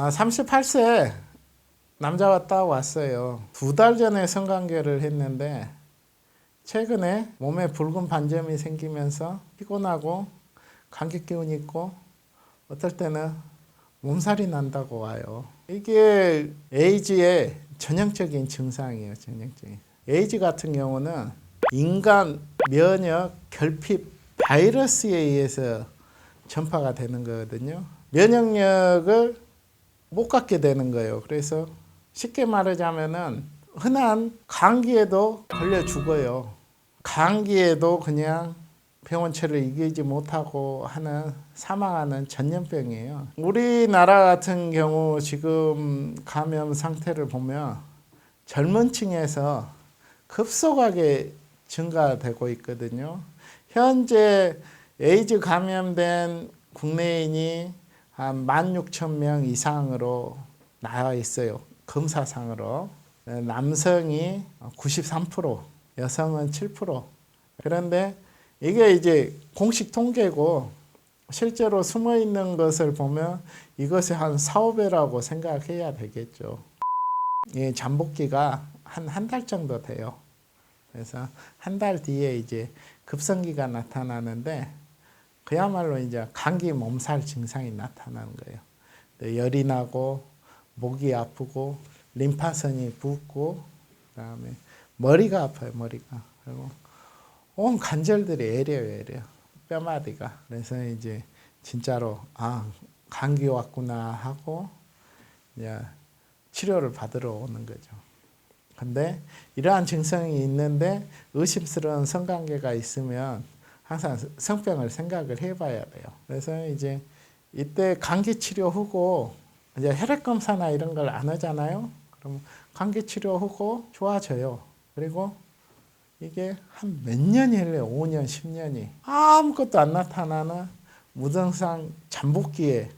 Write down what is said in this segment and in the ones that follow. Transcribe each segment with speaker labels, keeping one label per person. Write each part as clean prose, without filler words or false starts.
Speaker 1: 38세 남자가 딱 왔어요. 2달 전에 성관계를 했는데 최근에 몸에 붉은 반점이 생기면서 피곤하고 감기 기운이 있고 어떨 때는 몸살이 난다고 와요. 이게 에이즈의 전형적인 증상이에요. 전형적인. 에이즈 같은 경우는 인간 면역 결핍 바이러스에 의해서 전파가 되는 거거든요. 면역력을 못 갖게 되는 거예요. 그래서 쉽게 말하자면은 흔한 감기에도 걸려 죽어요. 감기에도 그냥 병원체를 이기지 못하고 사망하는 전염병이에요. 우리나라 같은 경우 지금 감염 상태를 보면 젊은 층에서 급속하게 증가되고 있거든요. 현재 에이즈 감염된 국내인이 한 16,000명 이상으로 나와 있어요. 검사상으로. 남성이 93%, 여성은 7%. 그런데 이게 이제 공식 통계고 실제로 숨어 있는 것을 보면 이것이 한 4, 5배라고 생각해야 되겠죠. 이 잠복기가 한 달 정도 돼요. 그래서 한 달 뒤에 이제 급성기가 나타나는데 그야말로 이제 감기 몸살 증상이 나타나는 거예요. 열이 나고 목이 아프고 림파선이 붓고 그다음에 머리가 아파요. 머리가. 그리고 온 관절들이 애려요. 뼈마디가. 그래서 이제 진짜로 감기 왔구나 하고 이제 치료를 받으러 오는 거죠. 근데 이러한 증상이 있는데 의심스러운 성관계가 있으면 항상 성병을 생각을 해봐야 돼요. 그래서 이제 이때 감기 치료 후고 이제 혈액 검사나 이런 걸 안 하잖아요. 그럼 감기 치료 후고 좋아져요. 그리고 이게 한 몇 년이 흘러요. 5년, 10년이 아무것도 안 나타나는 무증상 잠복기에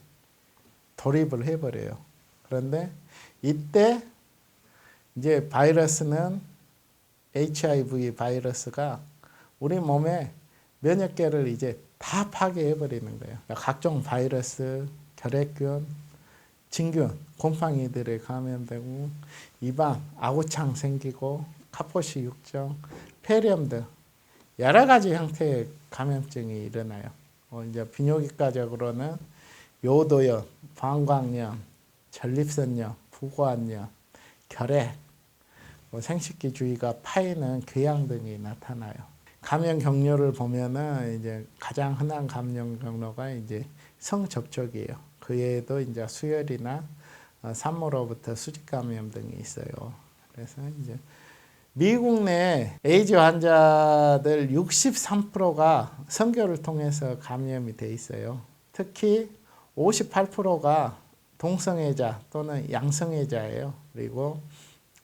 Speaker 1: 돌입을 해버려요. 그런데 이때 이제 바이러스는 HIV 바이러스가 우리 몸에 면역계를 이제 다 파괴해 버리는 거예요. 각종 바이러스, 결핵균, 진균, 곰팡이들에 감염되고 입안, 아구창 생기고 카포시 육정, 폐렴 등 여러 가지 형태의 감염증이 일어나요. 이제 비뇨기과적으로는 요도염, 방광염, 전립선염, 부고환염, 결핵, 생식기 주위가 파이는 궤양 등이 나타나요. 감염 경로를 보면은 이제 가장 흔한 감염 경로가 이제 성접촉이에요. 그 외에도 이제 수혈이나 산모로부터 수직 감염 등이 있어요. 그래서 이제 미국 내 에이즈 환자들 63%가 선교를 통해서 감염이 돼 있어요. 특히 58%가 동성애자 또는 양성애자예요. 그리고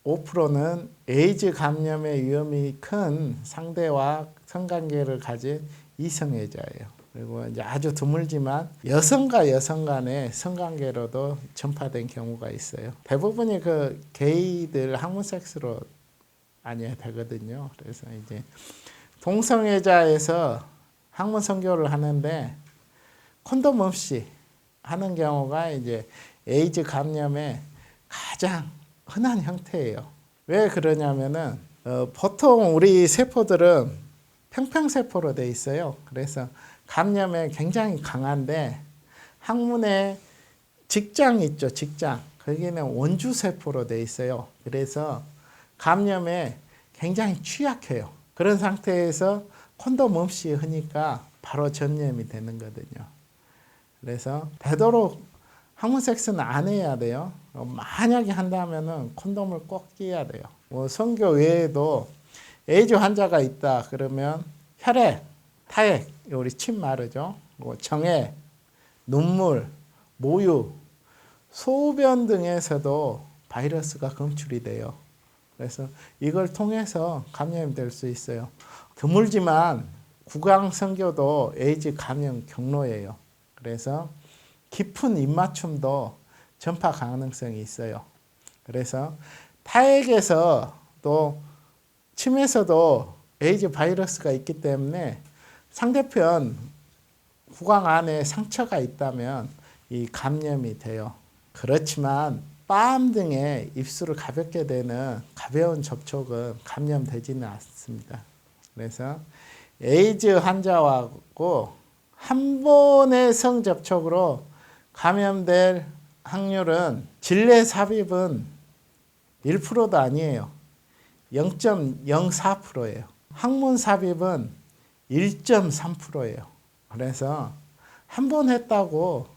Speaker 1: 5%는 에이즈 감염의 위험이 큰 상대와 성관계를 가진 이성애자예요. 그리고 이제 아주 드물지만 여성과 여성 간의 성관계로도 전파된 경우가 있어요. 대부분이 그 게이들 항문 섹스로 많이 되거든요. 그래서 이제 동성애자에서 항문 성교를 하는데 콘돔 없이 하는 경우가 이제 에이즈 감염의 가장 흔한 형태예요. 왜 그러냐면은 보통 우리 세포들은 평평세포로 돼 있어요. 그래서 감염에 굉장히 강한데 항문에 직장 있죠. 직장. 거기는 원주세포로 돼 있어요. 그래서 감염에 굉장히 취약해요. 그런 상태에서 콘돔 없이 하니까 바로 전염이 되는 거거든요. 그래서 되도록 항문 섹스는 안 해야 돼요. 만약에 한다면은 콘돔을 꼭 끼야 돼요. 성교 외에도 에이즈 환자가 있다 그러면 혈액, 타액, 우리 침 마르죠. 정액, 눈물, 모유, 소변 등에서도 바이러스가 검출이 돼요. 그래서 이걸 통해서 감염이 될 수 있어요. 드물지만 구강 성교도 에이즈 감염 경로예요. 그래서 깊은 입맞춤도 전파 가능성이 있어요. 그래서 타액에서 또 침에서도 에이즈 바이러스가 있기 때문에 상대편 구강 안에 상처가 있다면 이 감염이 돼요. 그렇지만 뺨 등에 입술을 가볍게 대는 가벼운 접촉은 감염되지는 않습니다. 그래서 에이즈 환자하고 한 번의 성접촉으로 감염될 확률은 질내 삽입은 1%도 아니에요. 0.04%예요. 항문 삽입은 1.3%예요. 그래서 한 번 했다고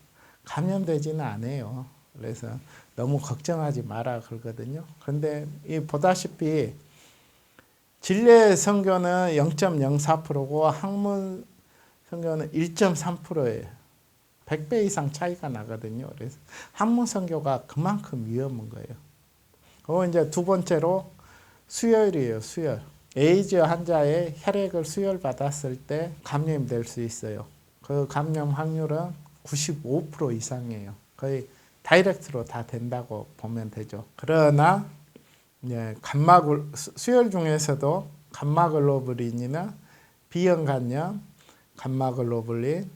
Speaker 1: 감염되지는 않아요. 그래서 너무 걱정하지 마라 그러거든요. 그런데 이 보다시피 질내 성교는 0.04%고 항문 성교는 1.3%예요. 100배 이상 차이가 나거든요. 그래서 항문 성교가 그만큼 위험한 거예요. 그리고 이제 두 번째로 수혈이에요. 수혈. 에이즈 환자의 혈액을 수혈받았을 때 감염이 될 수 있어요. 그 감염 확률은 95% 이상이에요. 거의 다이렉트로 다 된다고 보면 되죠. 그러나 이제 수혈 중에서도 감마글로불린이나 B형 간염, 감마글로불린,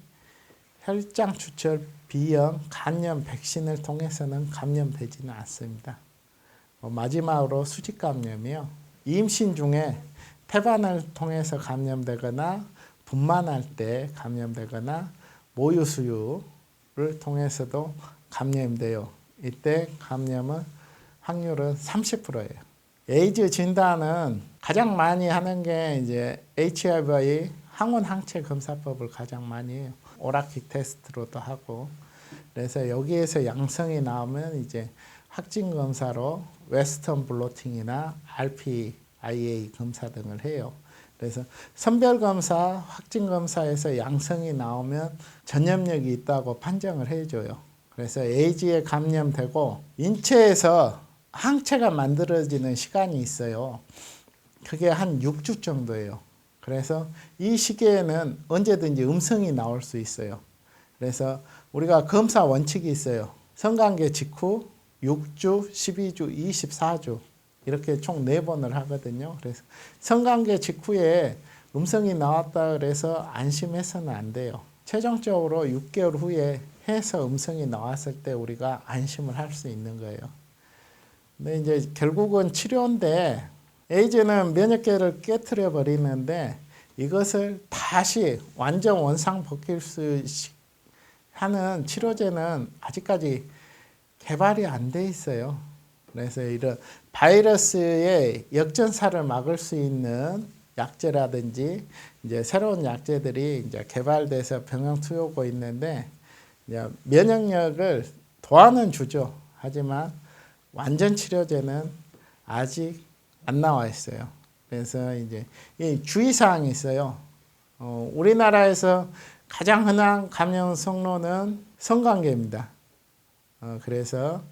Speaker 1: 혈장 출혈 B형 간염 백신을 통해서는 감염되지는 않습니다. 마지막으로 수직 감염이요. 임신 중에 태반을 통해서 감염되거나 분만할 때 감염되거나 모유 수유를 통해서도 감염돼요. 이때 감염은 확률은 30%예요. 에이즈 진단은 가장 많이 하는 게 이제 HIV 항원 항체 검사법을 가장 많이 해요. 오라키 테스트로도 하고. 그래서 여기에서 양성이 나오면 이제 확진 검사로 웨스턴 블로팅이나 RPIA 검사 등을 해요. 그래서 선별 검사, 확진 검사에서 양성이 나오면 전염력이 있다고 판정을 해줘요. 그래서 에이즈에 감염되고 인체에서 항체가 만들어지는 시간이 있어요. 그게 한 6주 정도예요. 그래서 이 시기에는 언제든지 음성이 나올 수 있어요. 그래서 우리가 검사 원칙이 있어요. 성관계 직후 6주, 12주, 24주 이렇게 총 4번을 하거든요. 그래서 성관계 직후에 음성이 나왔다 그래서 안심해서는 안 돼요. 최종적으로 6개월 후에 해서 음성이 나왔을 때 우리가 안심을 할 수 있는 거예요. 근데 이제 결국은 치료인데 에이즈는 면역계를 깨트려 버리는데 이것을 다시 완전 원상복귀할 수 하는 치료제는 아직까지 개발이 안 돼 있어요. 그래서 이런 바이러스의 역전사를 막을 수 있는 약제라든지 이제 새로운 약제들이 이제 개발돼서 병행 투여하고 있는데 이제 면역력을 도와는 주죠. 하지만 완전 치료제는 아직 안 나와 있어요. 그래서 이제 이 주의사항이 있어요. 우리나라에서 가장 흔한 감염 성로는 성관계입니다. 그래서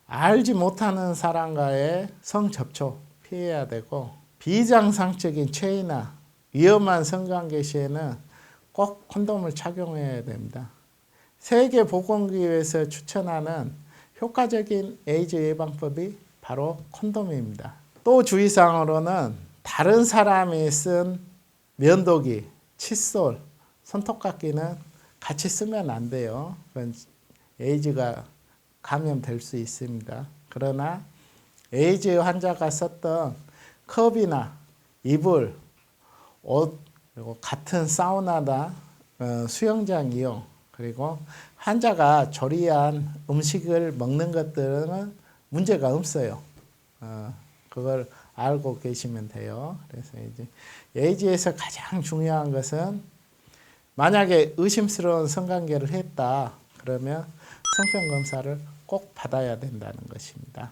Speaker 1: 알지 못하는 사람과의 성접촉 피해야 되고 비정상적인 체이나 위험한 성관계 시에는 꼭 콘돔을 착용해야 됩니다. 세계보건기구에서 추천하는 효과적인 에이즈 예방법이 바로 콘돔입니다. 또 주의사항으로는 다른 사람이 쓴 면도기, 칫솔, 손톱깎이는 같이 쓰면 안 돼요. 그건 에이즈가 감염될 수 있습니다. 그러나 에이즈 환자가 썼던 컵이나 이불, 옷, 그리고 같은 사우나나 수영장 이용, 그리고 환자가 조리한 음식을 먹는 것들은 문제가 없어요. 그걸 알고 계시면 돼요. 그래서 이제 에이즈에서 가장 중요한 것은 만약에 의심스러운 성관계를 했다 그러면 성병 검사를 꼭 받아야 된다는 것입니다.